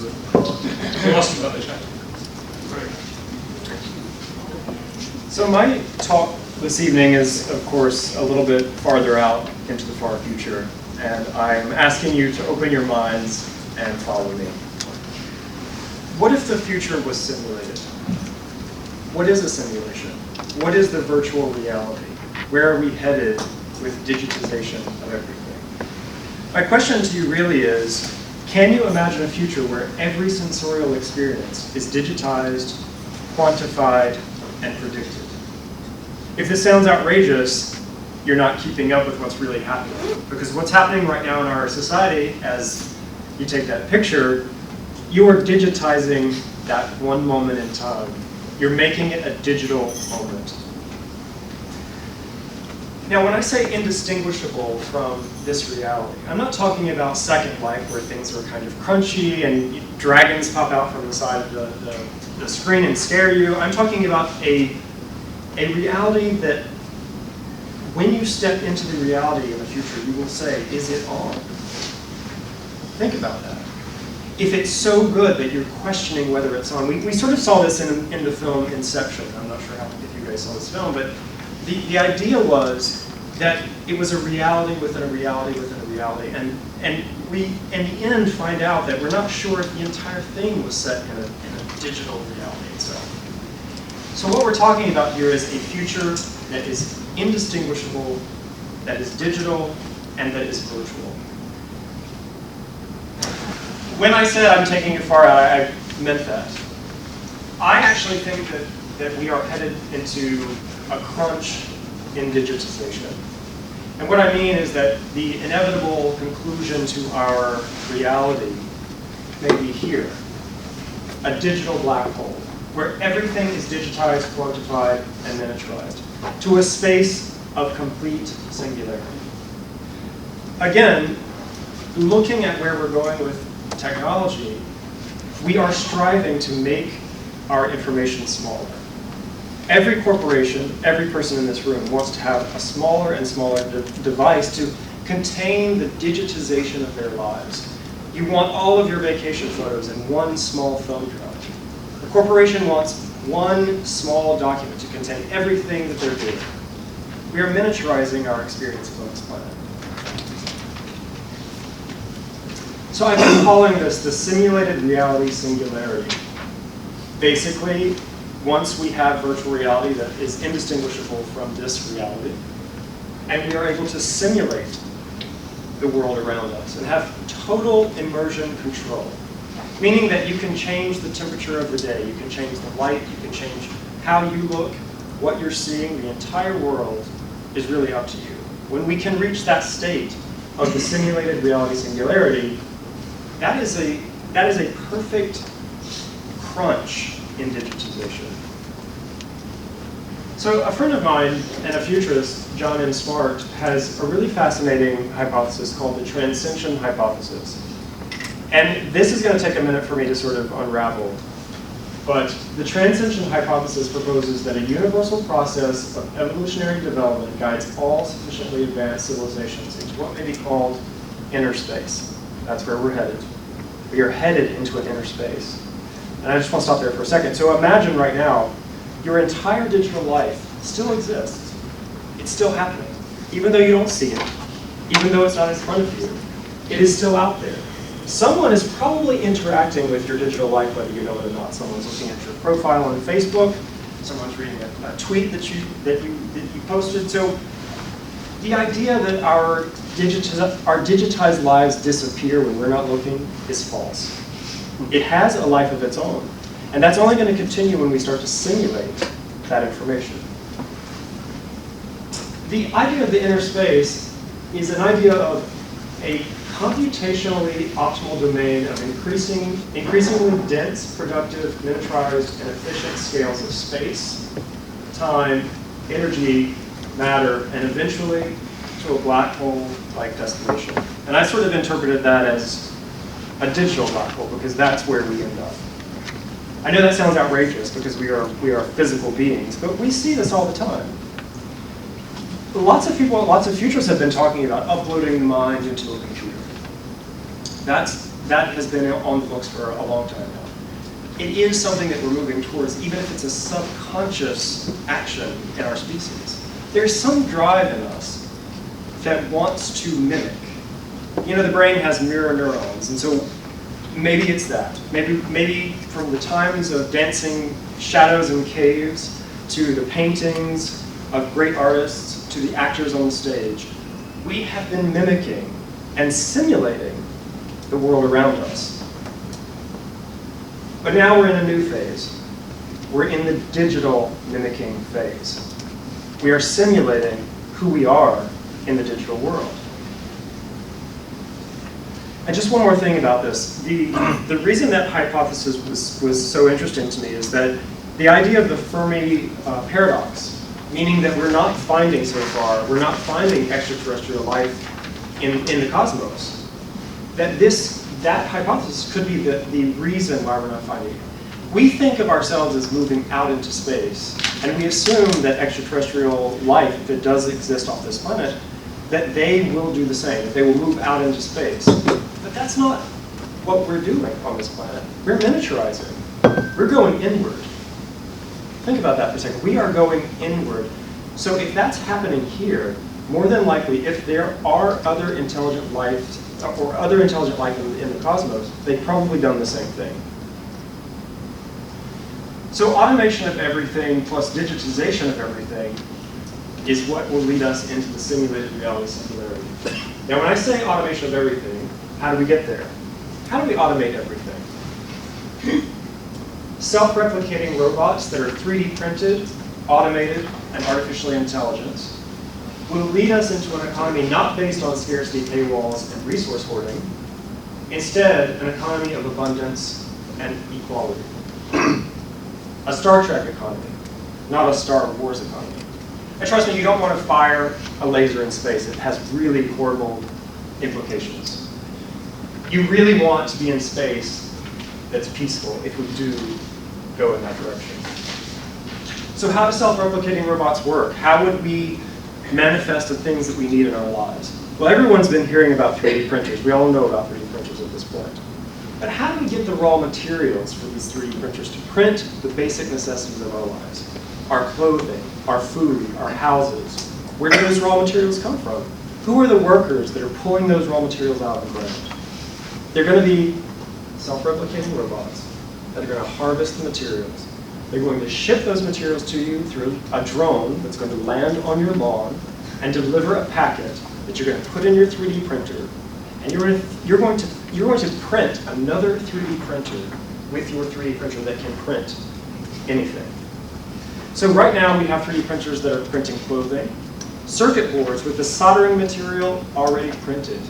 We lost you about the chat. So my talk this evening is, of course, a little bit farther out into the far future, and I'm asking you to open your minds and follow me. What if the future was simulated? What is a simulation? What is the virtual reality? Where are we headed with digitization of everything? My question to you really is, can you imagine a future where every sensorial experience is digitized, quantified, and predicted? If this sounds outrageous, you're not keeping up with what's really happening. Because what's happening right now in our society, as you take that picture, you are digitizing that one moment in time. You're making it a digital moment. Now, when I say indistinguishable from this reality, I'm not talking about Second Life where things are kind of crunchy and dragons pop out from the side of the screen and scare you. I'm talking about a reality that when you step into the reality in the future, you will say, is it on? Think about that. If it's so good that you're questioning whether it's on. We sort of saw this in the film Inception. I'm not sure if you guys saw this film, but the idea was that it was a reality within a reality within a reality. And we, in the end, find out that we're not sure if the entire thing was set in a digital reality itself. So what we're talking about here is a future that is indistinguishable, that is digital, and that is virtual. When I said I'm taking it far out, I meant that. I actually think that we are headed into a crunch in digitization. And what I mean is that the inevitable conclusion to our reality may be here, a digital black hole, where everything is digitized, quantified, and miniaturized, to a space of complete singularity. Again, looking at where we're going with technology, we are striving to make our information smaller. Every corporation, every person in this room wants to have a smaller and smaller device to contain the digitization of their lives. You want all of your vacation photos in one small thumb drive. The corporation wants one small document to contain everything that they're doing. We are miniaturizing our experiences on this planet. So I've been calling this the simulated reality singularity. Basically, once we have virtual reality that is indistinguishable from this reality, and we are able to simulate the world around us and have total immersion control, meaning that you can change the temperature of the day, you can change the light, you can change how you look, what you're seeing, the entire world is really up to you. When we can reach that state of the simulated reality singularity, that is a perfect crunch in digitization. So a friend of mine and a futurist, John M. Smart, has a really fascinating hypothesis called the transcension hypothesis. And this is going to take a minute for me to sort of unravel. But the transcension hypothesis proposes that a universal process of evolutionary development guides all sufficiently advanced civilizations into what may be called inner space. That's where we're headed. We are headed into an inner space. And I just want to stop there for a second. So imagine right now, your entire digital life still exists. It's still happening. Even though you don't see it, even though it's not in front of you, it is still out there. Someone is probably interacting with your digital life, whether you know it or not. Someone's looking at your profile on Facebook. Someone's reading a tweet that you posted. So the idea that our digitized lives disappear when we're not looking is false. It has a life of its own. And that's only going to continue when we start to simulate that information. The idea of the inner space is an idea of a computationally optimal domain of increasingly dense, productive, miniaturized, and efficient scales of space, time, energy, matter, and eventually to a black hole-like destination. And I sort of interpreted that as a digital black hole, because that's where we end up. I know that sounds outrageous because we are physical beings, but we see this all the time. Lots of people, lots of futurists have been talking about uploading the mind into a computer. That's that has been on the books for a long time now. It is something that we're moving towards, even if it's a subconscious action in our species. There's some drive in us that wants to mimic. You know, the brain has mirror neurons, and so maybe it's that. Maybe from the times of dancing shadows in caves, to the paintings of great artists, to the actors on the stage, we have been mimicking and simulating the world around us. But now we're in a new phase. We're in the digital mimicking phase. We are simulating who we are in the digital world. And just one more thing about this. The reason that hypothesis was so interesting to me is that the idea of the Fermi paradox, meaning that we're not finding so far, we're not finding extraterrestrial life in the cosmos, that hypothesis could be the reason why we're not finding it. We think of ourselves as moving out into space, and we assume that extraterrestrial life, if it does exist off this planet, that they will do the same, that they will move out into space. But that's not what we're doing on this planet. We're miniaturizing. We're going inward. Think about that for a second. We are going inward. So if that's happening here, more than likely, if there are other intelligent life or other intelligent life in the cosmos, they've probably done the same thing. So automation of everything plus digitization of everything is what will lead us into the simulated reality singularity. Now, when I say automation of everything, how do we get there? How do we automate everything? Self-replicating robots that are 3D printed, automated, and artificially intelligent will lead us into an economy not based on scarcity paywalls and resource hoarding, instead an economy of abundance and equality. A Star Trek economy, not a Star Wars economy. And trust me, you don't want to fire a laser in space. It has really horrible implications. You really want to be in space that's peaceful if we do go in that direction. So how do self-replicating robots work? How would we manifest the things that we need in our lives? Well, everyone's been hearing about 3D printers. We all know about 3D printers at this point. But how do we get the raw materials for these 3D printers to print the basic necessities of our lives? Our clothing, our food, our houses. Where do those raw materials come from? Who are the workers that are pulling those raw materials out of the ground? They're going to be self-replicating robots that are going to harvest the materials. They're going to ship those materials to you through a drone that's going to land on your lawn and deliver a packet that you're going to put in your 3D printer, and you're going to print another 3D printer with your 3D printer that can print anything. So right now we have 3D printers that are printing clothing, circuit boards with the soldering material already printed.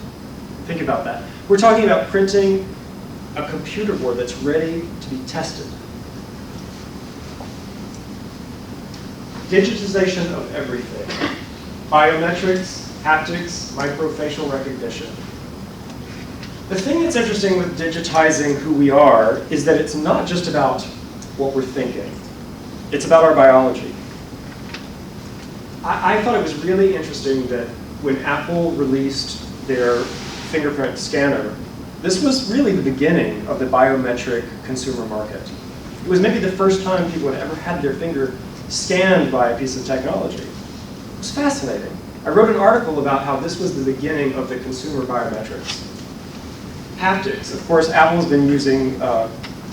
Think about that. We're talking about printing a computer board that's ready to be tested. Digitization of everything. Biometrics, haptics, microfacial recognition. The thing that's interesting with digitizing who we are is that it's not just about what we're thinking. It's about our biology. I thought it was really interesting that when Apple released their fingerprint scanner, this was really the beginning of the biometric consumer market. It was maybe the first time people had ever had their finger scanned by a piece of technology. It was fascinating. I wrote an article about how this was the beginning of the consumer biometrics. Haptics. Of course, Apple's been using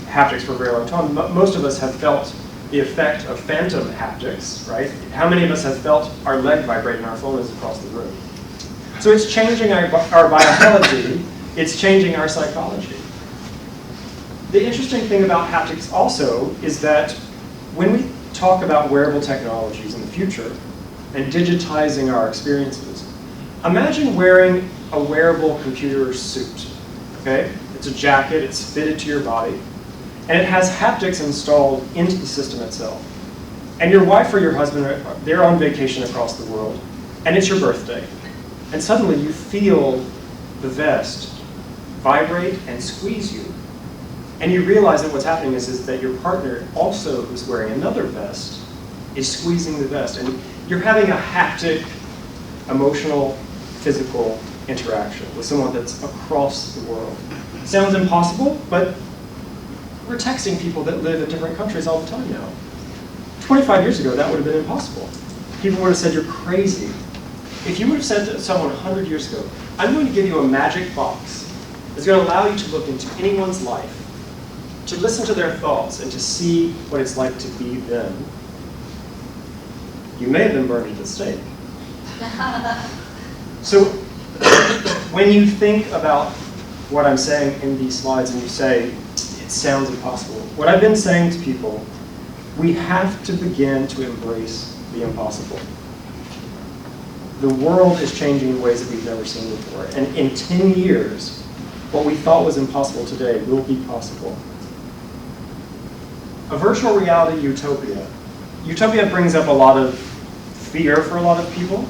haptics for a very long time. Most of us have felt the effect of phantom haptics, right? How many of us have felt our leg vibrate and our phone is across the room? So it's changing our biology. It's changing our psychology. The interesting thing about haptics also is that when we talk about wearable technologies in the future and digitizing our experiences, imagine wearing a wearable computer suit, okay? It's a jacket, it's fitted to your body, and it has haptics installed into the system itself. And your wife or your husband, they're on vacation across the world, and it's your birthday. And suddenly you feel the vest vibrate and squeeze you. And you realize that what's happening is that your partner, also who's wearing another vest, is squeezing the vest. And you're having a haptic, emotional, physical interaction with someone that's across the world. Sounds impossible, but we're texting people that live in different countries all the time now. 25 years ago, that would have been impossible. People would have said, you're crazy. If you would have said to someone 100 years ago, I'm going to give you a magic box that's going to allow you to look into anyone's life, to listen to their thoughts, and to see what it's like to be them, you may have been burned at the stake. So when you think about what I'm saying in these slides and you say, it sounds impossible, what I've been saying to people, we have to begin to embrace the impossible. The world is changing in ways that we've never seen before. And in 10 years, what we thought was impossible today will be possible. A virtual reality utopia. Utopia brings up a lot of fear for a lot of people,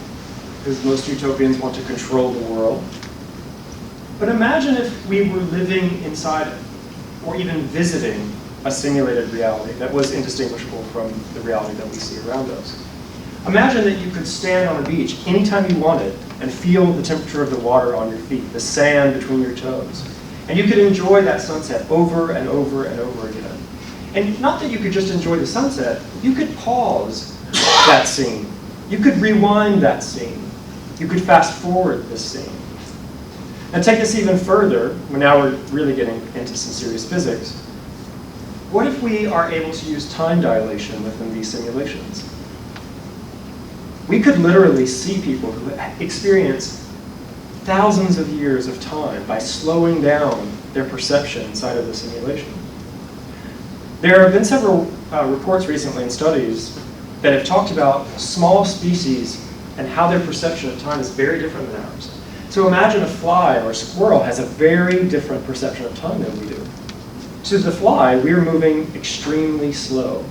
because most utopians want to control the world. But imagine if we were living inside or even visiting a simulated reality that was indistinguishable from the reality that we see around us. Imagine that you could stand on a beach anytime you wanted and feel the temperature of the water on your feet, the sand between your toes. And you could enjoy that sunset over and over and over again. And not that you could just enjoy the sunset, you could pause that scene. You could rewind that scene. You could fast forward this scene. And take this even further, now we're really getting into some serious physics. What if we are able to use time dilation within these simulations? We could literally see people who experience thousands of years of time by slowing down their perception inside of the simulation. There have been several reports recently and studies that have talked about small species and how their perception of time is very different than ours. So imagine a fly or a squirrel has a very different perception of time than we do. To the fly, we are moving extremely slow.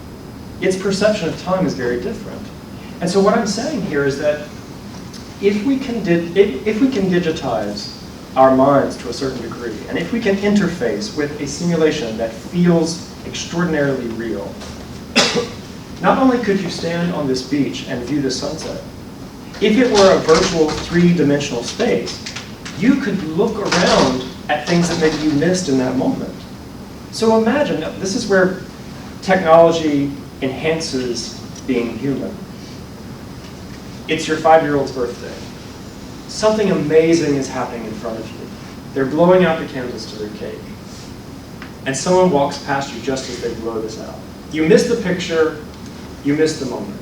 Its perception of time is very different. And so what I'm saying here is that if we can digitize our minds to a certain degree, and if we can interface with a simulation that feels extraordinarily real, not only could you stand on this beach and view the sunset, if it were a virtual three-dimensional space, you could look around at things that maybe you missed in that moment. So imagine, this is where technology enhances being human. It's your 5-year-old's birthday. Something amazing is happening in front of you. They're blowing out the candles to their cake. And someone walks past you just as they blow this out. You miss the picture, you miss the moment.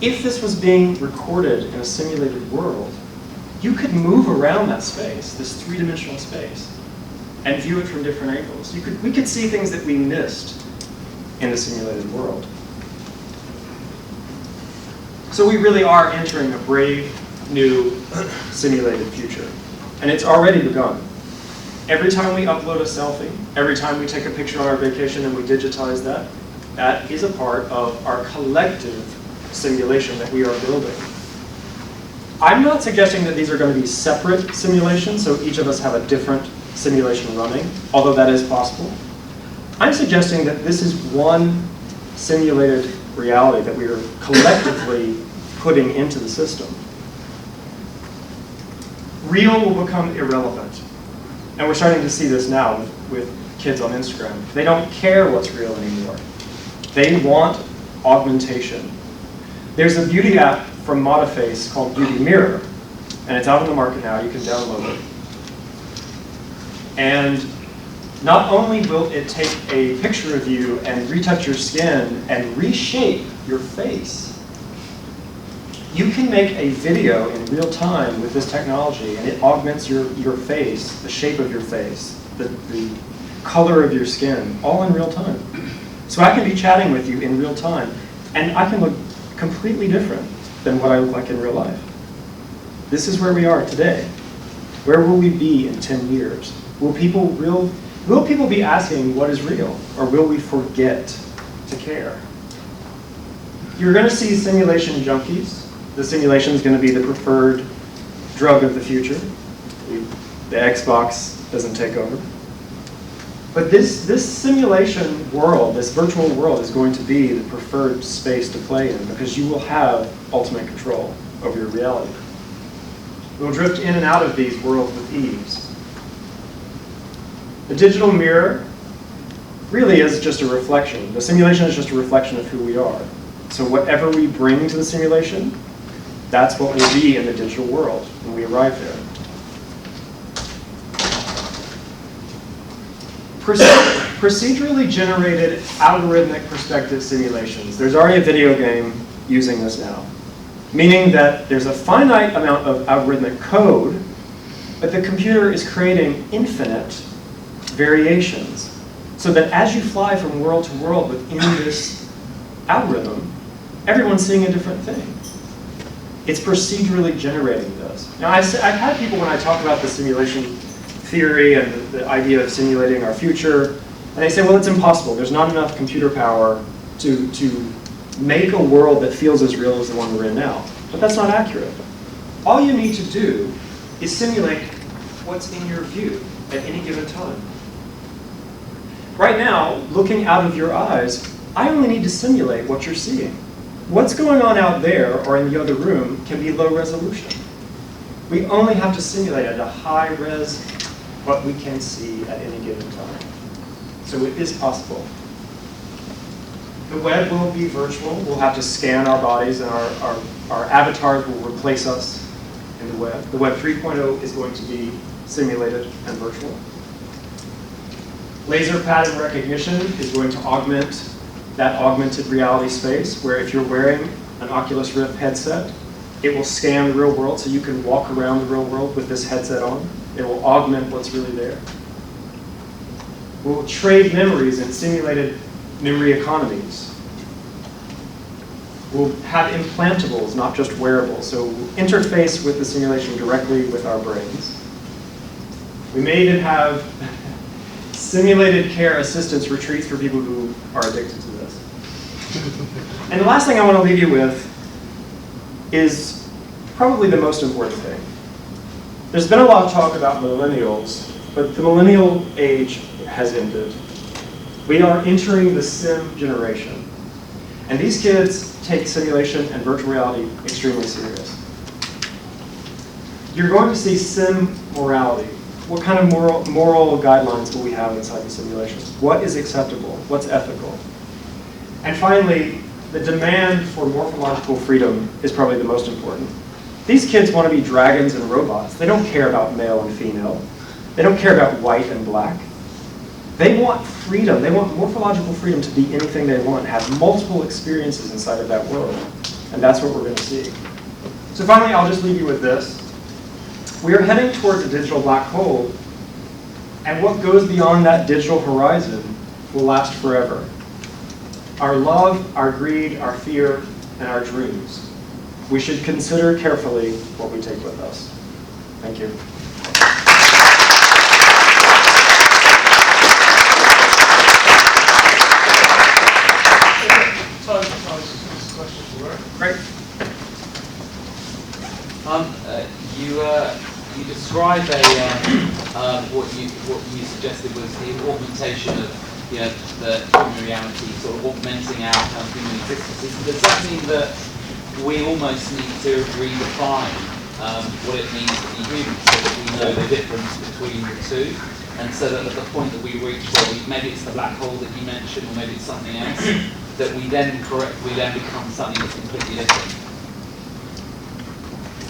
If this was being recorded in a simulated world, you could move around that space, this three-dimensional space, and view it from different angles. We could see things that we missed in the simulated world. So we really are entering a brave, new, simulated future. And it's already begun. Every time we upload a selfie, every time we take a picture on our vacation and we digitize that, that is a part of our collective simulation that we are building. I'm not suggesting that these are going to be separate simulations, so each of us have a different simulation running, although that is possible. I'm suggesting that this is one simulated reality that we are collectively putting into the system. Real will become irrelevant. And we're starting to see this now with kids on Instagram. They don't care what's real anymore. They want augmentation. There's a beauty app from Modiface called Beauty Mirror, and it's out on the market now. You can download it. And not only will it take a picture of you and retouch your skin and reshape your face, you can make a video in real time with this technology, and it augments your face, the shape of your face, the color of your skin, all in real time. So I can be chatting with you in real time, and I can look completely different than what I look like in real life. This is where we are today. Where will we be in 10 years? Will people be asking what is real, or will we forget to care? You're going to see simulation junkies. The simulation is going to be the preferred drug of the future. The Xbox doesn't take over. But this simulation world, this virtual world, is going to be the preferred space to play in because you will have ultimate control over your reality. We'll drift in and out of these worlds with ease. The digital mirror really is just a reflection. The simulation is just a reflection of who we are. So whatever we bring to the simulation, that's what will be in the digital world when we arrive there. Procedurally generated algorithmic perspective simulations. There's already a video game using this now, meaning that there's a finite amount of algorithmic code, but the computer is creating infinite variations, so that as you fly from world to world within this algorithm, everyone's seeing a different thing. It's procedurally generating this. Now, I've had people, when I talk about the simulation theory and the idea of simulating our future, and they say, well, it's impossible. There's not enough computer power to make a world that feels as real as the one we're in now. But that's not accurate. All you need to do is simulate what's in your view at any given time. Right now, looking out of your eyes, I only need to simulate what you're seeing. What's going on out there or in the other room can be low resolution. We only have to simulate at a high res what we can see at any given time. So it is possible. The web will be virtual. We'll have to scan our bodies, and our avatars will replace us in the web. The Web 3.0 is going to be simulated and virtual. Laser pattern recognition is going to augment that augmented reality space, where if you're wearing an Oculus Rift headset, it will scan the real world, so you can walk around the real world with this headset on. It will augment what's really there. We'll trade memories in simulated memory economies. We'll have implantables, not just wearables, so we'll interface with the simulation directly with our brains. We may even have simulated care assistance retreats for people who are addicted to this. And the last thing I want to leave you with is probably the most important thing. There's been a lot of talk about millennials, but the millennial age has ended. We are entering the sim generation. And these kids take simulation and virtual reality extremely serious. You're going to see sim morality. What kind of moral guidelines will we have inside the simulation? What is acceptable? What's ethical? And finally, the demand for morphological freedom is probably the most important. These kids want to be dragons and robots. They don't care about male and female. They don't care about white and black. They want freedom. They want morphological freedom to be anything they want, have multiple experiences inside of that world. And that's what we're going to see. So finally, I'll just leave you with this. We are heading towards a digital black hole, and what goes beyond that digital horizon will last forever. Our love, our greed, our fear, and our dreams. We should consider carefully what we take with us. Thank you. Great. You described what you suggested was the augmentation of the human reality, sort of augmenting our human existence. Does that mean that we almost need to redefine what it means to be human, so that we know the difference between the two, and so that at the point that we reach, maybe it's the black hole that you mentioned, or maybe it's something else, that we then become something that's completely different?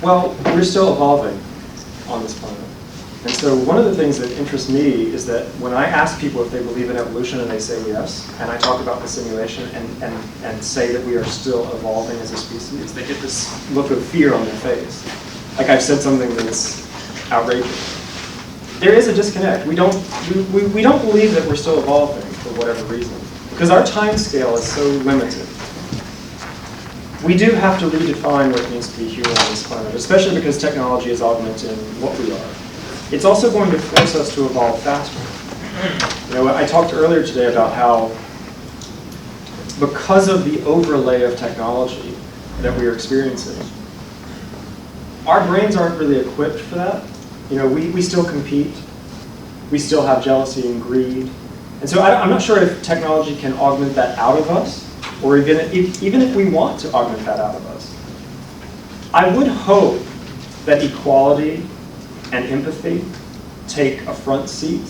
Well, we're still evolving on this planet. And so one of the things that interests me is that when I ask people if they believe in evolution and they say yes, and I talk about the simulation and say that we are still evolving as a species, they get this look of fear on their face. Like I've said something that's outrageous. There is a disconnect. We don't believe that we're still evolving for whatever reason, because our time scale is so limited. We do have to redefine what it means to be human on this planet, especially because technology is augmenting what we are. It's also going to force us to evolve faster. I talked earlier today about how, because of the overlay of technology that we are experiencing, our brains aren't really equipped for that. We still compete. We still have jealousy and greed. And so I'm not sure if technology can augment that out of us, or even if we want to augment that out of us. I would hope that equality and empathy take a front seat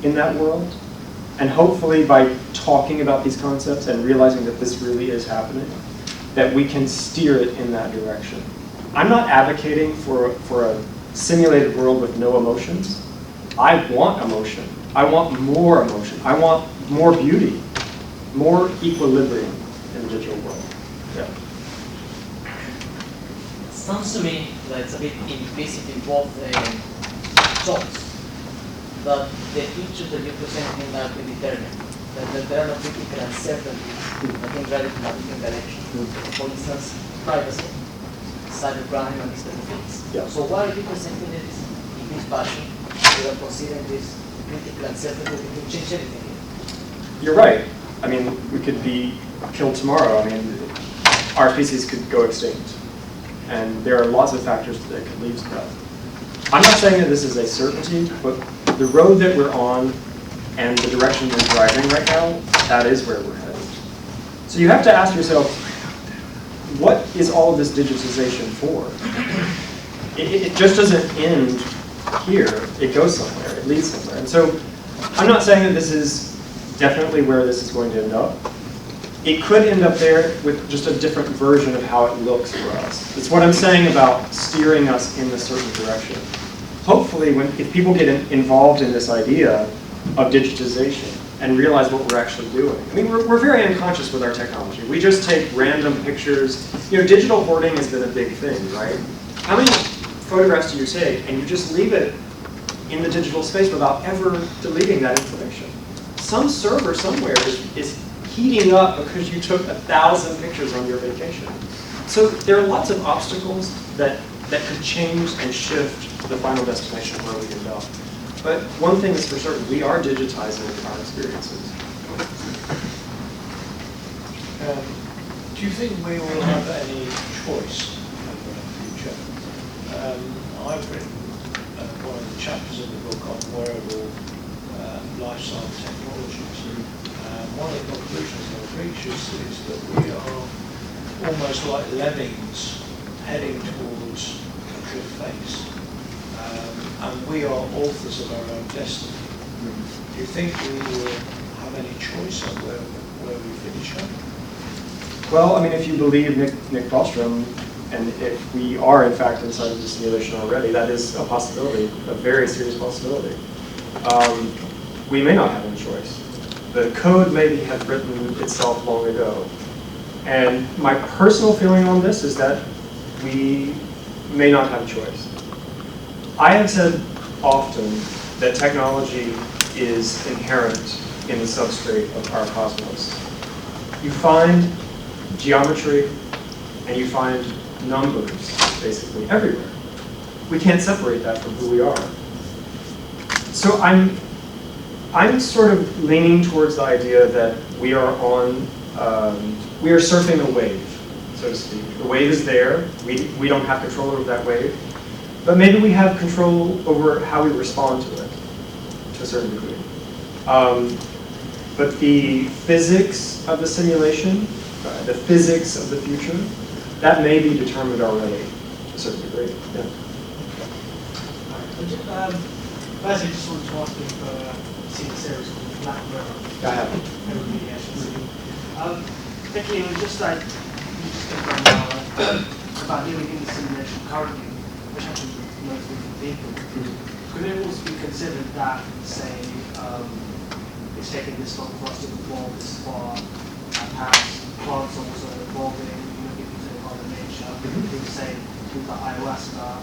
in that world. And hopefully by talking about these concepts and realizing that this really is happening, that we can steer it in that direction. I'm not advocating for a simulated world with no emotions. I want emotion. I want more emotion. I want more beauty, more equilibrium in the digital world. Yeah. Sounds to me that it's a bit implicit in both thoughts, that the future that you present may not be determined, that there are no critical uncertainties that can drive it in a different direction. For instance, privacy, cybercrime, and these type of things. Yeah. So why are you presenting it in this fashion without considering this critical uncertainty that can change everything? You're right. I mean, we could be killed tomorrow. I mean, our species could go extinct. And there are lots of factors that could lead to that. I'm not saying that this is a certainty, but the road that we're on and the direction we're driving right now, that is where we're headed. So you have to ask yourself, what is all of this digitization for? It just doesn't end here. It goes somewhere. It leads somewhere. And so I'm not saying that this is definitely where this is going to end up. It could end up there with just a different version of how it looks for us. It's what I'm saying about steering us in a certain direction. Hopefully, if people get involved in this idea of digitization and realize what we're actually doing. I mean, we're very unconscious with our technology. We just take random pictures. You know, digital hoarding has been a big thing, right? How many photographs do you take and you just leave it in the digital space without ever deleting that information? Some server somewhere is heating up because you took 1,000 pictures on your vacation. So there are lots of obstacles that could change and shift the final destination where we end up. But one thing is for certain, we are digitizing our experiences. Do you think we will have any choice over the future? I've written one of the chapters in the book on wearable lifestyle technologies. One of the conclusions that I've reached is that we are almost like lemmings heading towards a cliff face. And we are authors of our own destiny. Do you think we will have any choice on where we finish up? Well, I mean, if you believe Nick Bostrom, and if we are in fact inside of the simulation already, that is a possibility, a very serious possibility. We may not have any choice. The code maybe had written itself long ago. And my personal feeling on this is that we may not have a choice. I have said often that technology is inherent in the substrate of our cosmos. You find geometry and you find numbers, basically, everywhere. We can't separate that from who we are. So I'm sort of leaning towards the idea that we are we are surfing a wave, so to speak. The wave is there. We don't have control over that wave. But maybe we have control over how we respond to it, to a certain degree. But the physics of the simulation, the physics of the future, that may be determined already, to a certain degree. Yeah. First, I just wanted to ask you if seen a series called Black Mirror. I have. Everybody actually seen. Particularly, it was just like you just think about living in the simulation currently, which happens with most different people. Could it also be considered that, say, it's taking this long for us to evolve this far, and perhaps plants are also evolving, looking into the other nature, things say things like ayahuasca,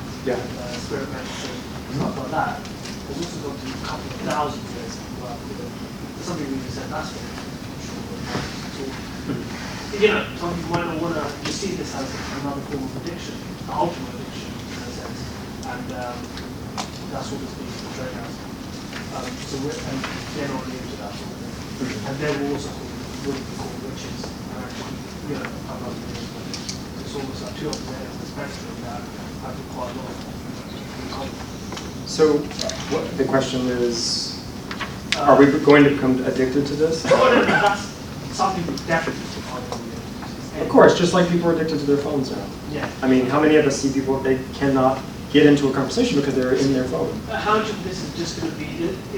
spirit medicine, stuff like that. There's also gone to a couple of thousand years, but there's something we can say that's very sure. You know, some people might not want to just see this as another form of addiction, the ultimate addiction in a sense, and that's what this piece is portraying as. So and they're not really into that sort of thing. And they will also call witches, and actually, you know, I've got it's almost like two opposite ends of the spectrum that I do quite a lot of. So the question is, are we going to become addicted to this? That's something we definitely Of course, just like people are addicted to their phones now. Yeah. I mean, how many of us see people, they cannot get into a conversation because they're in their phone. How much of this is just going to be,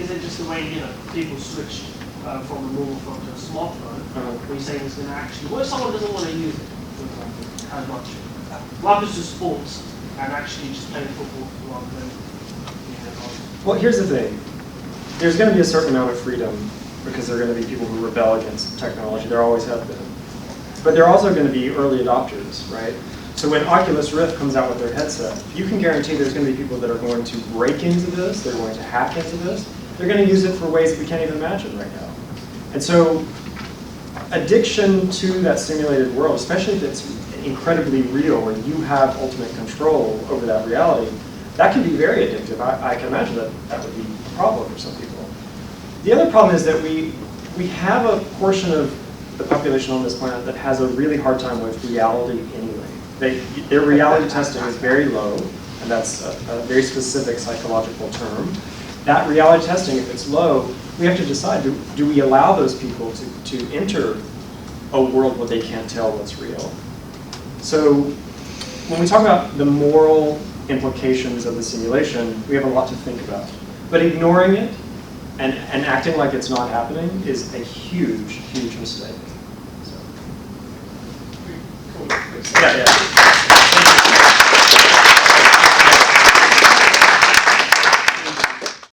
is it just the way, people switch from a normal phone to a smartphone? Where you're saying it's going to actually, what if someone doesn't want to use it, for example, as much? What happens to sports and actually just playing football rather than, Well, here's the thing. There's going to be a certain amount of freedom because there are going to be people who rebel against technology. There always have been. But there are also going to be early adopters, right? So when Oculus Rift comes out with their headset, you can guarantee there's going to be people that are going to break into this, they're going to hack into this, they're going to use it for ways that we can't even imagine right now. And so addiction to that simulated world, especially if it's incredibly real, where you have ultimate control over that reality, that can be very addictive. I can imagine that that would be a problem for some people. The other problem is that we have a portion of the population on this planet that has a really hard time with reality anyway. Their reality testing is very low, and that's a very specific psychological term. That reality testing, if it's low, we have to decide, do we allow those people to enter a world where they can't tell what's real? So when we talk about the moral implications of the simulation, we have a lot to think about. But ignoring it and acting like it's not happening is a huge, huge mistake. So. Yeah.